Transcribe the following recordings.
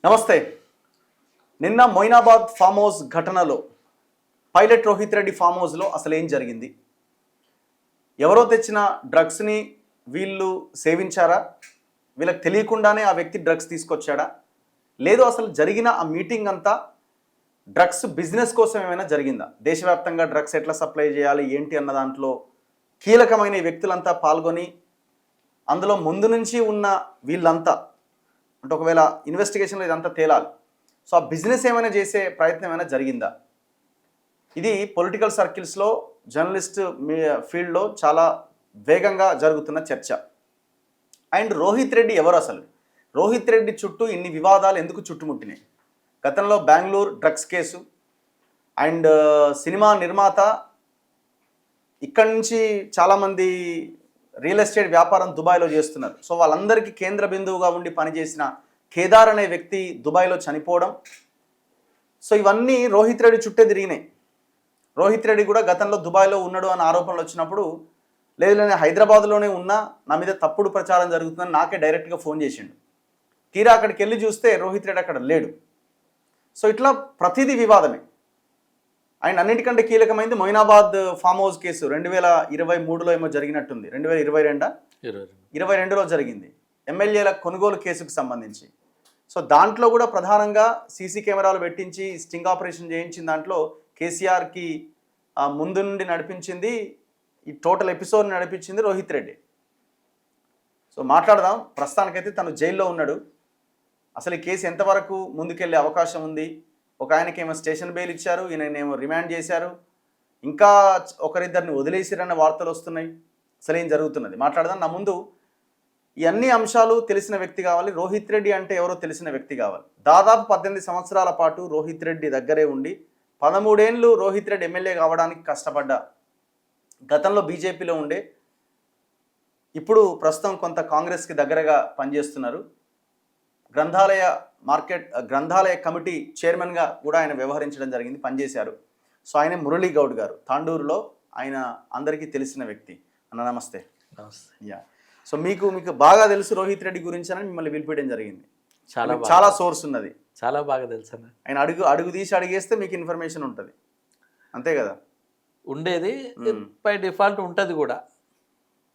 నమస్తే. నిన్న Moinabad farm house ఘటనలో పైలట్ రోహిత్ రెడ్డి ఫామ్ హౌస్లో అసలు ఏం జరిగింది? ఎవరో తెచ్చిన డ్రగ్స్ని వీళ్ళు సేవించారా? వీళ్ళకి తెలియకుండానే ఆ వ్యక్తి డ్రగ్స్ తీసుకొచ్చాడా? లేదు అసలు జరిగిన ఆ మీటింగ్ అంతా డ్రగ్స్ బిజినెస్ కోసం ఏమైనా జరిగిందా? దేశవ్యాప్తంగా డ్రగ్స్ ఎట్లా సప్లై చేయాలి ఏంటి అన్న దాంట్లో కీలకమైన ఈ వ్యక్తులంతా పాల్గొని అందులో ముందు నుంచి ఉన్న వీళ్ళంతా అంటే ఒకవేళ ఇన్వెస్టిగేషన్లో ఇదంతా తేలాలి. సో ఆ బిజినెస్ ఏమైనా చేసే ప్రయత్నం ఏమైనా జరిగిందా? ఇది పొలిటికల్ సర్కిల్స్లో జర్నలిస్ట్ ఫీల్డ్లో చాలా వేగంగా జరుగుతున్న చర్చ. అండ్ రోహిత్ రెడ్డి ఎవరు అసలు? రోహిత్ రెడ్డి చుట్టూ ఇన్ని వివాదాలు ఎందుకు చుట్టుముట్టినాయి? గతంలో Bengaluru drugs case and cinema నిర్మాత ఇక్కడి నుంచి చాలామంది రియల్ ఎస్టేట్ వ్యాపారం దుబాయ్లో చేస్తున్నారు. సో వాళ్ళందరికీ కేంద్ర బిందువుగా ఉండి పనిచేసిన కేదార్ అనే వ్యక్తి దుబాయ్లో చనిపోవడం. సో ఇవన్నీ రోహిత్ రెడ్డి చుట్టే తిరిగినాయి. రోహిత్ రెడ్డి కూడా గతంలో దుబాయ్లో ఉన్నాడు అన్న ఆరోపణలు వచ్చినప్పుడు లేదు నేను హైదరాబాద్లోనే ఉన్నా, నా మీద తప్పుడు ప్రచారం జరుగుతుందని నాకే డైరెక్ట్గా ఫోన్ చేసిండు. తీరా అక్కడికి వెళ్ళి చూస్తే రోహిత్ రెడ్డి అక్కడ లేడు. సో ఇట్లా ప్రతిదీ వివాదమే. అండ్ అన్నిటికంటే కీలకమైంది మొయినాబాద్ ఫామ్ హౌస్ కేసు 2023లో ఏమో జరిగినట్టుంది. 2022లో జరిగింది ఎమ్మెల్యేల కొనుగోలు కేసుకు సంబంధించి. సో దాంట్లో కూడా ప్రధానంగా సీసీ కెమెరాలు పెట్టించి స్టింగ్ ఆపరేషన్ చేయించిన దాంట్లో కేసీఆర్కి ముందు నుండి నడిపించింది, ఈ టోటల్ ఎపిసోడ్ నడిపించింది రోహిత్ రెడ్డి. సో మాట్లాడదాం. ప్రస్తుతానికైతే తను జైల్లో ఉన్నాడు. అసలు ఈ కేసు ఎంతవరకు ముందుకెళ్ళే అవకాశం ఉంది? ఒక ఆయనకేమో స్టేషన్ బెయిల్ ఇచ్చారు, ఈయనేమో రిమాండ్ చేశారు, ఇంకా ఒకరిద్దరిని వదిలేసిరన్న వార్తలు వస్తున్నాయి. అసలు ఏం జరుగుతున్నది మాట్లాడదాం. నా ముందు ఈ అన్ని అంశాలు తెలిసిన వ్యక్తి కావాలి. రోహిత్ రెడ్డి అంటే ఎవరో తెలిసిన వ్యక్తి కావాలి. దాదాపు 18 సంవత్సరాల పాటు రోహిత్ రెడ్డి దగ్గరే ఉండి 13 ఏళ్ళు రోహిత్ రెడ్డి ఎమ్మెల్యే కావడానికి కష్టపడ్డ, గతంలో బీజేపీలో ఉండే, ఇప్పుడు ప్రస్తుతం కొంత కాంగ్రెస్కి దగ్గరగా పనిచేస్తున్నారు. గ్రంథాలయ కమిటీ చైర్మన్గా కూడా ఆయన వ్యవహరించడం జరిగింది, పనిచేశారు. సో ఆయన మురళీ గౌడ్ గారు తాండూరులో, ఆయన అందరికీ తెలిసిన వ్యక్తి. అన్న నమస్తే. నమస్తే. యా. సో మీకు బాగా తెలుసు రోహిత్ రెడ్డి గురించి అని మిమ్మల్ని పిలిపించడం జరిగింది. చాలా సోర్స్ ఉన్నది, చాలా బాగా తెలుసు అన్న. ఆయన అడుగు తీసి అడిగేస్తే మీకు ఇన్ఫర్మేషన్ ఉంటుంది, అంతే కదా? ఉండేది బై డిఫాల్ట్ ఉంటుంది కూడా.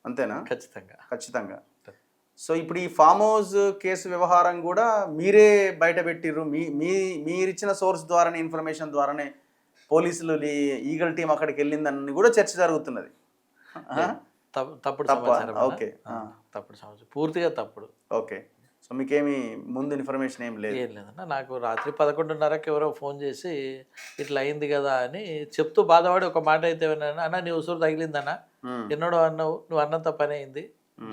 అంతేనా? ఖచ్చితంగా. సో ఇప్పుడు ఈ ఫామ్ హౌస్ కేసు వ్యవహారం కూడా మీరే బయట పెట్టిర్రు, మీరిచ్చిన సోర్స్ ద్వారానే, ఇన్ఫర్మేషన్ ద్వారానే పోలీసులు ఈగల్ టీం అక్కడికి వెళ్ళిందని కూడా చర్చ జరుగుతున్నది. తప్పుడు సమాచారం. ఓకే, తప్పుడు సమాచారం, పూర్తిగా తప్పుడు. ఓకే. సో మీకేమి ముందు ఇన్ఫర్మేషన్ ఏం లేదన్న. నాకు రాత్రి 11:30కి ఎవరో ఫోన్ చేసి ఇట్లా అయింది కదా అని చెప్తూ బాధపడి ఒక మాట అయితే విన్నాను. అన్న నీ ఉసురు తగిలిందన్న, ఎన్నడో అన్నావు, నువ్వు అన్నంత పని అయింది,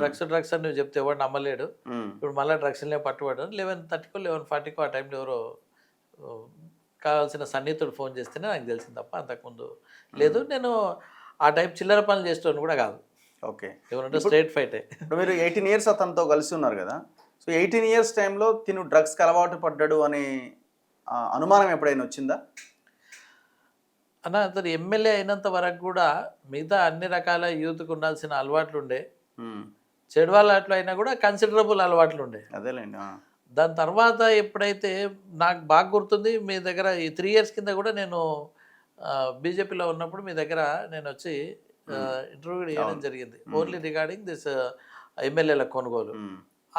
డ్రగ్స్ అని నువ్వు చెప్తే ఎవరు నమ్మలేడు, ఇప్పుడు మళ్ళీ డ్రగ్స్లే పట్టుబడ్డాడు. 11:30కో 11:40కో ఆ టైంలో ఎవరో కావాల్సిన సన్నిహితుడు ఫోన్ చేస్తేనే నాకు తెలిసింది తప్ప అంతకుముందు లేదు. నేను ఆ టైం చిల్లర పనులు చేసేవాడిని కూడా కాదు. ఓకే. ఎవరంటే స్ట్రైట్ ఫైటే. ఇప్పుడు మీరు 18 years అతనితో కలిసి ఉన్నారు కదా. సో 18 years టైంలో తిను డ్రగ్స్కి అలవాటు పడ్డాడు అనే అనుమానం ఎప్పుడైనా వచ్చిందా? అన్న అతను ఎమ్మెల్యే అయినంత వరకు కూడా మిగతా అన్ని రకాల యూత్కి ఉండాల్సిన అలవాట్లు ఉండే, చెడు అలవాట్లు అయినా కూడా కన్సిడరబుల్ అలవాట్లు ఉండే. అదేలేండి. దాని తర్వాత ఎప్పుడైతే నాకు బాగా గుర్తుంది, మీ దగ్గర ఈ 3 years కింద కూడా నేను బీజేపీలో ఉన్నప్పుడు మీ దగ్గర నేను వచ్చి ఇంటర్వ్యూ చేయడం జరిగింది, ఓన్లీ రిగార్డింగ్ దిస్ ఎమ్మెల్యేల కొనుగోలు.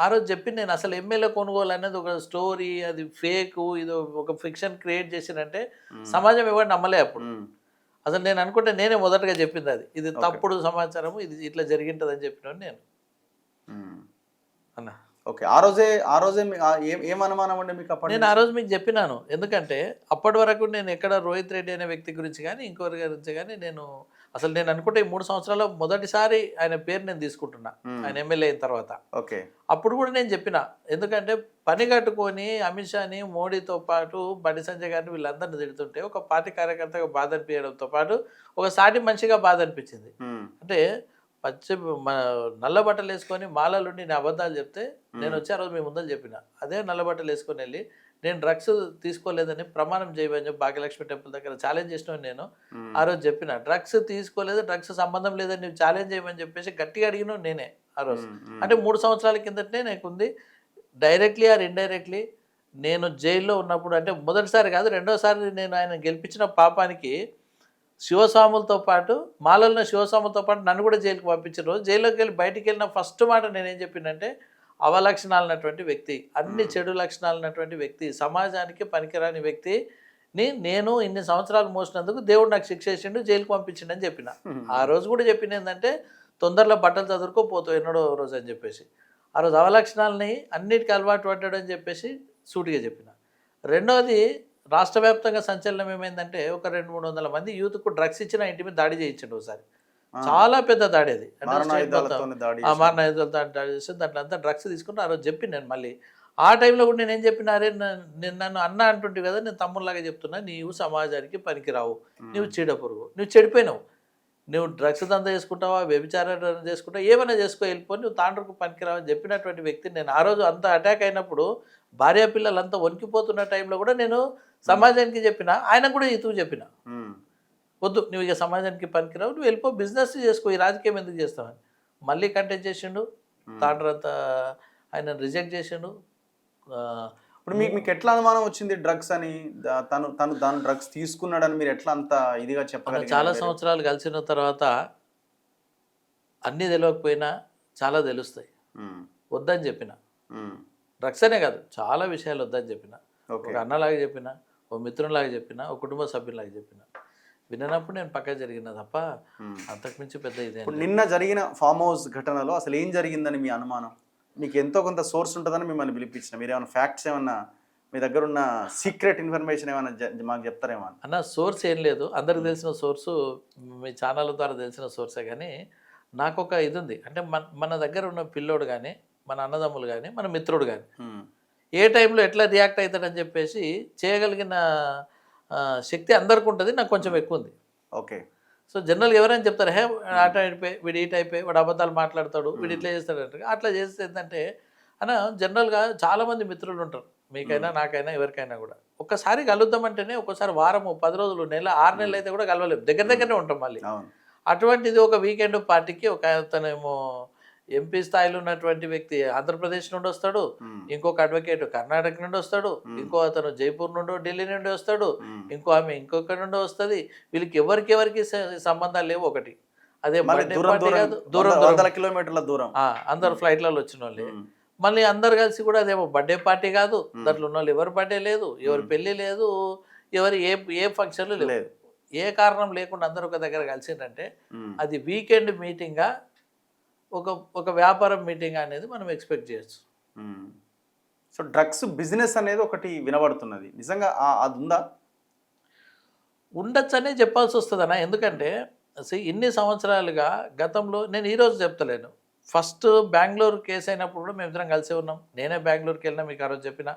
ఆ రోజు చెప్పి నేను అసలు ఎమ్మెల్యే కొనుగోలు అనేది ఒక స్టోరీ, అది ఫేక్, ఇది ఒక ఫిక్షన్ క్రియేట్ చేసినంటే సమాజం ఎవరు నమ్మలే అప్పుడు. అసలు నేను అనుకుంటే నేనే మొదటగా చెప్పింది అది, ఇది తప్పుడు సమాచారము, ఇది ఇట్లా జరిగింటుంది అని చెప్పిన నేను అన్న. ఓకే. ఆ రోజే ఏం అనుమానం ఉండే మీకు? నేను ఆ రోజు మీకు చెప్పినాను. ఎందుకంటే అప్పటి వరకు నేను ఎక్కడ రోహిత్ రెడ్డి అనే వ్యక్తి గురించి కానీ ఇంకొకరి గురించి కానీ నేను అనుకుంటే ఈ 3 సంవత్సరాల్లో మొదటిసారి ఆయన పేరు నేను తీసుకుంటున్నా, ఆయన ఎమ్మెల్యే అయిన తర్వాత. ఓకే. అప్పుడు కూడా నేను చెప్పిన, ఎందుకంటే పని కట్టుకొని అమిత్ షాని, మోడీతో పాటు బండి సంజయ్ గారిని వీళ్ళందరినీ తిడుతుంటే ఒక పార్టీ కార్యకర్తగా బాధ అనిపించడంతో పాటు ఒక సాటి మనిషిగా బాధ అనిపించింది. అంటే నల్ల బట్టలు వేసుకొని మాలలుండి నేను అబద్ధాలు చెప్తే నేను వచ్చి ఆ రోజు మీ ముందర చెప్పిన, అదే నల్ల బట్టలు వేసుకొని వెళ్ళి నేను డ్రగ్స్ తీసుకోలేదని ప్రమాణం చేయమని చెప్పి భాగ్యలక్ష్మి టెంపుల్ దగ్గర ఛాలెంజ్ చేసిన నేను ఆ రోజు చెప్పిన, డ్రగ్స్ తీసుకోలేదు, డ్రగ్స్ సంబంధం లేదని నువ్వు ఛాలెంజ్ చేయమని చెప్పేసి గట్టిగా అడిగిన నేనే ఆ రోజు. అంటే 3 సంవత్సరాల కిందటనే నాకుంది డైరెక్ట్లీ ఆర్ ఇండైరెక్ట్లీ నేను జైల్లో ఉన్నప్పుడు అంటే మొదటిసారి కాదు రెండోసారి నేను ఆయన గెలిపించిన పాపానికి శివస్వాములతో పాటు మాలల్లో శివస్వాములతో పాటు నన్ను కూడా జైలుకి పంపించిన రోజు జైల్లోకి వెళ్ళి బయటికి వెళ్ళిన ఫస్ట్ మాట నేనేం చెప్పినంటే అవలక్షణాలు ఉన్నటువంటి వ్యక్తి, అన్ని చెడు లక్షణాలు ఉన్నటువంటి వ్యక్తి, సమాజానికి పనికిరాని వ్యక్తిని నేను ఇన్ని సంవత్సరాలు మోసినందుకు దేవుడు నాకు శిక్ష చేసిండు, జైలుకి పంపించిండు అని చెప్పిన. ఆ రోజు కూడా చెప్పింది ఏంటంటే తొందరలో బట్టలు చదువుకోపోతావు ఎన్నడో రోజు అని చెప్పేసి. ఆ రోజు అవలక్షణాలని అన్నిటికీ అలవాటు పడ్డాడు అని చెప్పేసి సూటిగా చెప్పిన. రెండవది రాష్ట్ర వ్యాప్తంగా సంచలనం ఏమైందంటే ఒక 200-300 మంది యూత్కు డ్రగ్స్ ఇచ్చిన ఇంటి మీద దాడి చేయించండి ఒకసారి. చాలా పెద్ద దాడి అది. మారణాయుధాలతో దాడి చేస్తే దాంట్లో అంతా డ్రగ్స్ తీసుకుంటే ఆ రోజు చెప్పి నేను మళ్ళీ ఆ టైంలో కూడా నేనేం చెప్పిన, అరే నేను నన్ను అన్న అంటుంటే కదా, నేను తమ్ముళ్ళలాగా చెప్తున్నా, నీవు సమాజానికి పనికిరావు, నువ్వు చీడపురుగు, నువ్వు చెడిపోయినావు, నువ్వు డ్రగ్స్ దందా చేసుకుంటావా, వ్యభిచారం చేసుకుంటావా, ఏమైనా చేసుకో, వెళ్ళిపోయి నువ్వు తాండ్రకు పనికిరావు అని చెప్పినటువంటి వ్యక్తి నేను. ఆ రోజు అంత అటాక్ అయినప్పుడు భార్య పిల్లలంతా వణికిపోతున్న టైంలో కూడా నేను సమాజానికి చెప్పిన, ఆయనకు కూడా ఇతూ చెప్పిన, వద్దు నువ్వు ఇక సమాజానికి పనికిరావు, నువ్వు వెళ్ళిపో, బిజినెస్ చేసుకో, ఈ రాజకీయం ఎందుకు చేస్తావని మళ్ళీ కంటెస్ట్ చేసిండు. తాండ్రంతా ఆయన రిజెక్ట్ చేసిండు. ఇప్పుడు మీకు ఎట్లా అనుమానం వచ్చింది డ్రగ్స్ అని? తను దాని డ్రగ్స్ తీసుకున్నాడని మీరు ఎట్లా అంత ఇదిగా చెప్పగలరు? చాలా సంవత్సరాలు కలిసిన తర్వాత అన్నీ తెలియకపోయినా చాలా తెలుస్తాయి. వద్దని చెప్పిన, డ్రగ్స్ అనే కాదు చాలా విషయాలు వద్దని చెప్పిన, ఒక అన్నలాగా చెప్పిన, ఓ మిత్రునిలాగా చెప్పిన, ఒక కుటుంబ సభ్యులాగా చెప్పిన. వినప్పుడు నేను పక్క జరిగిన తప్ప అంతకుమించి పెద్ద ఇదే. నిన్న జరిగిన ఫామ్ హౌస్ ఘటనలో అసలు ఏం జరిగిందని మీ అనుమానం? మీకు ఎంతో కొంత సోర్స్ ఉంటుందని మిమ్మల్ని పిలిపించిన, మీరు ఏమైనా ఫ్యాక్ట్స్ ఏమన్నా మీ దగ్గర ఉన్న సీక్రెట్ ఇన్ఫర్మేషన్ ఏమైనా మాకు చెప్తారేమో అన్న? సోర్స్ ఏం లేదు, అందరికి తెలిసిన సోర్సు మీ ఛానల్ ద్వారా తెలిసిన సోర్సే. కానీ నాకు ఒక ఇది ఉంది, అంటే మన దగ్గర ఉన్న పిల్లోడు కానీ, మన అన్నదమ్ములు కానీ, మన మిత్రుడు కానీ ఏ టైంలో ఎట్లా రియాక్ట్ అవుతాడని చెప్పేసి చేయగలిగిన శక్తి అందరికి ఉంటుంది, నాకు కొంచెం ఎక్కువ ఉంది. ఓకే. సో జనరల్గా ఎవరైనా చెప్తారు, హే ఆట అయిపోయి వీడు ఈట అయిపోయి వాడు అబద్ధాలు మాట్లాడతాడు, వీడు ఇట్లా చేస్తాడు అంటే, అట్లా చేస్తే ఏంటంటే అన్న జనరల్గా చాలామంది మిత్రులు ఉంటారు, మీకైనా నాకైనా ఎవరికైనా కూడా. ఒక్కసారి కలుద్దామంటేనే ఒక్కసారి వారము 10 రోజులు నెల 6 నెలలు అయితే కూడా కలవలేము, దగ్గరనే ఉంటాం మళ్ళీ. అటువంటిది ఒక వీకెండ్ పార్టీకి ఒక అతనేమో ఎంపీ స్థాయిలో ఉన్నటువంటి వ్యక్తి ఆంధ్రప్రదేశ్ నుండి వస్తాడు, ఇంకొక అడ్వకేట్ కర్ణాటక నుండి వస్తాడు, ఇంకో అతను జైపూర్ నుండి ఢిల్లీ నుండి వస్తాడు, ఇంకో ఆమె ఇంకొక నుండి వస్తుంది. వీళ్ళకి ఎవరికి సంబంధాలు లేవు. ఒకటి అదే దూరం కిలోమీటర్ల దూరం అందరు ఫ్లైట్లలో వచ్చిన వాళ్ళే. మళ్ళీ అందరు కలిసి కూడా అదేమో బర్త్డే పార్టీ కాదు, దాంట్లో ఉన్న వాళ్ళు ఎవరి బర్త్డే లేదు, ఎవరి పెళ్లి లేదు, ఎవరి ఏ ఫంక్షన్లు లేదు, ఏ కారణం లేకుండా అందరు ఒక దగ్గర కలిసిందంటే అది వీకెండ్ మీటింగ్గా ఒక వ్యాపారం మీటింగ్ అనేది మనం ఎక్స్పెక్ట్ చేయొచ్చు. సో డ్రగ్స్ బిజినెస్ అనేది ఒకటి వినబడుతున్నది, నిజంగా అది ఉందా? ఉండొచ్చు అనే చెప్పాల్సి వస్తుంది అన్న. ఎందుకంటే ఇన్ని సంవత్సరాలుగా గతంలో నేను ఈరోజు చెప్తలేను, ఫస్ట్ బెంగళూరు కేసు అయినప్పుడు కూడా మేమిద్దరం కలిసే ఉన్నాం. నేనే బెంగళూరుకి వెళ్ళినా, మీకు ఆ రోజు చెప్పిన,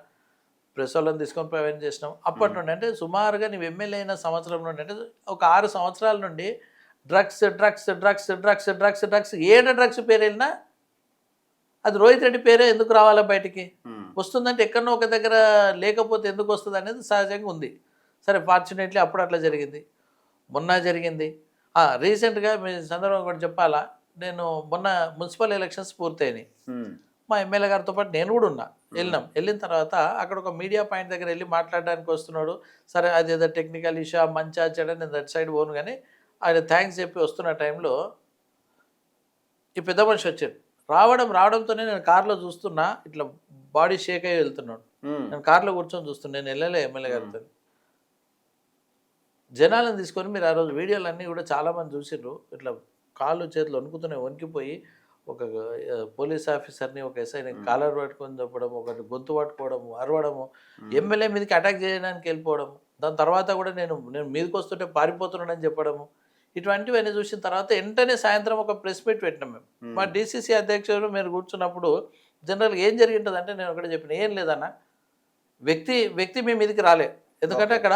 ప్రెస్ వాళ్ళని తీసుకొని ప్రయాణం చేసినాం. అప్పటి నుండి అంటే సుమారుగా నీవు ఎమ్మెల్యే అయిన సంవత్సరం నుండి అంటే ఒక 6 సంవత్సరాల నుండి drugs drugs drugs drugs drugs drugs ఏడ డ్రగ్స్ పేరు వెళ్ళినా అది రోహిత్ రెడ్డి పేరే ఎందుకు రావాలా బయటికి వస్తుందంటే, ఎక్కడో ఒక దగ్గర లేకపోతే ఎందుకు వస్తుంది అనేది సహజంగా ఉంది. సరే ఫార్చునేట్లీ అప్పుడు అట్లా జరిగింది, మొన్న జరిగింది. రీసెంట్గా మీ సందర్భం కూడా చెప్పాలా, నేను మొన్న మున్సిపల్ ఎలక్షన్స్ పూర్తయినాయి, మా ఎమ్మెల్యే గారితో పాటు నేను కూడా ఉన్నా. వెళ్ళిన తర్వాత అక్కడ ఒక మీడియా పాయింట్ దగ్గర వెళ్ళి మాట్లాడడానికి వస్తున్నాడు. సరే అది ఏదో టెక్నికల్ ఇష్యూ, మంచిగా చెడ, నేను దట్ సైడ్ పోను. కానీ ఆయన థ్యాంక్స్ చెప్పి వస్తున్న టైంలో ఈ పెద్ద మనిషి వచ్చాడు. రావడంతోనే నేను కార్లో చూస్తున్నా, ఇట్లా బాడీ షేక్ అయ్యి వెళ్తున్నాడు. నేను కార్లో కూర్చొని చూస్తున్నాను, నేను వెళ్ళలే ఎమ్మెల్యే గారితో. జనాలను తీసుకొని మీరు ఆ రోజు వీడియోలు అన్నీ కూడా చాలామంది చూసిండ్రు, ఇట్లా కాళ్ళు చేతులు వణుకుతున్నాయి, వణికిపోయి ఒక పోలీస్ ఆఫీసర్ని, ఒక ఎస్ఐని కాలర్ పట్టుకొని చెప్పడం, ఒకటి గొంతు పట్టుకోవడము, అరవడము, ఎమ్మెల్యే మీదకి అటాక్ చేయడానికి వెళ్ళిపోవడము. దాని తర్వాత కూడా నేను మీదకి వస్తుంటే పారిపోతున్నానని చెప్పడము. ఇటువంటివన్నీ చూసిన తర్వాత వెంటనే సాయంత్రం ఒక ప్రెస్ మీట్ పెట్టినాం మేము. మా డీసీసీ అధ్యక్షుడు మీరు కూర్చున్నప్పుడు జనరల్గా ఏం జరిగింటుంది అంటే, నేను ఒకటే చెప్పిన, ఏం లేదన్న, వ్యక్తి మీ మీదకి రాలే. ఎందుకంటే అక్కడ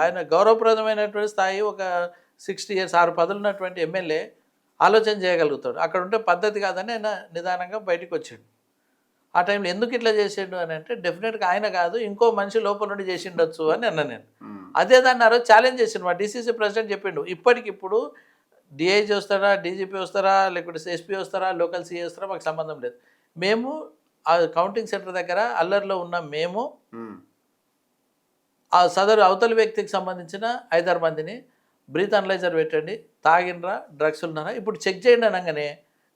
ఆయన గౌరవప్రదమైనటువంటి స్థాయి, ఒక 60 years 6 పదులు ఉన్నటువంటి ఎమ్మెల్యే ఆలోచన చేయగలుగుతాడు. అక్కడ ఉంటే పద్ధతి కాదని ఆయన నిదానంగా బయటకు వచ్చాడు. ఆ టైంలో ఎందుకు ఇట్లా చేసిండు అని అంటే, డెఫినెట్గా ఆయన కాదు, ఇంకో మనిషి లోపల నుండి చేసిండొచ్చు అని అన్నా నేను. అదే దాన్ని ఆ రోజు ఛాలెంజ్ చేసిండు మా డీసీసీ ప్రెసిడెంట్. చెప్పిండు, ఇప్పటికిప్పుడు డిఐజీ వస్తారా, డీజీపీ వస్తారా, లేకపోతే ఎస్పీ వస్తారా, లోకల్ సీఏ వస్తారా, మాకు సంబంధం లేదు, మేము ఆ కౌంటింగ్ సెంటర్ దగ్గర అల్లర్లో ఉన్న మేము ఉమ్, ఆ సదరు అవతలి వ్యక్తికి సంబంధించిన 5-6 మందిని బ్రీత్ అనలైజర్ పెట్టండి, తాగినరా, డ్రగ్స్ ఉన్నారా ఇప్పుడు చెక్ చేయండి అనగానే